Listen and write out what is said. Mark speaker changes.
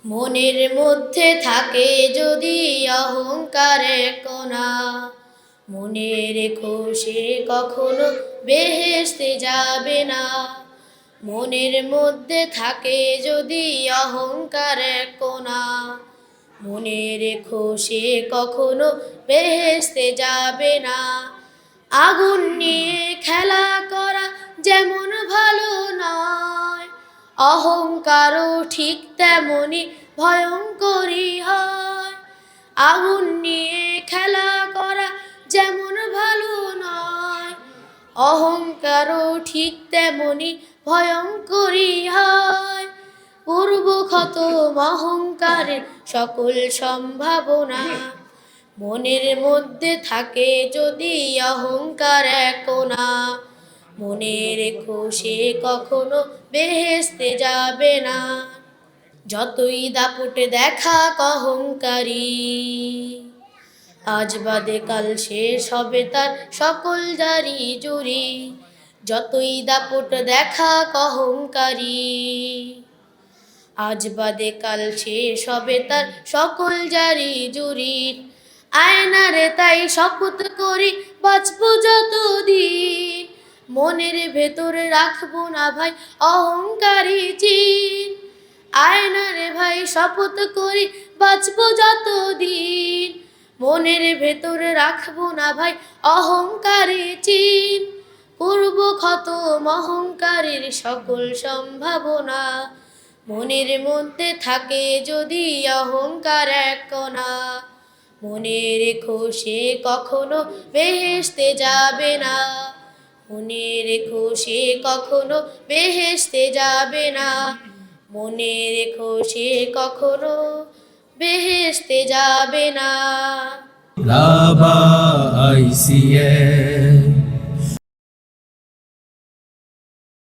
Speaker 1: মনের মধ্যে থাকে যদি অহংকারের কণা, মনে রেখো সে কখনো বেহেশতে যাবে না। মনের মধ্যে থাকে যদি অহংকারের কণা, মনে রেখো সে কখনো বেহেশতে যাবে না। আগুন নিয়ে খেলা করা যেমন ভালো নয়, অহংকারও ঠিক তেমনি ভয়ঙ্করী হয়। আগুন নিয়ে খেলা করা যেমন ভালো নয়, অহংকারও ঠিক তেমনি ভয়ঙ্করী হয়। পূর্বক্ষত অহংকারের সকল সম্ভাবনা, মনের মধ্যে থাকে যদি অহংকার এক কোণা, মনে রেখো সে কখনো বেহেশতে যাবে না। যতই দাপট দেখা অহংকারী, আজ বাদে কাল শেষ হবে তার সকল জারি জুরি। যতই দাপট দেখা অহংকারী, আজ বাদে কাল শেষ হবে তার সকল জারি জুরি। আয়নারে তাই শপথ করি বাঁচবো যতদিন, মনের ভেতরে রাখবো না ভাই অহংকারী চিন। আয়নারে ভাই শপথ করি বাঁচবো যতদিন, মনের ভেতরে রাখবো না ভাই অহংকারী চিন। পূর্বক্ষত অহংকারের সকল সম্ভাবনা, মনের মধ্যে থাকে যদি অহংকার এক কণা, মনে রেখো সে কখনো বেহেশতে যাবে না। মনে রেখো সে কখনো বেহেশতে যাবে না। মনে রেখো সে কখনো বেহেশতে যাবে না।
Speaker 2: রাবা আইসিএ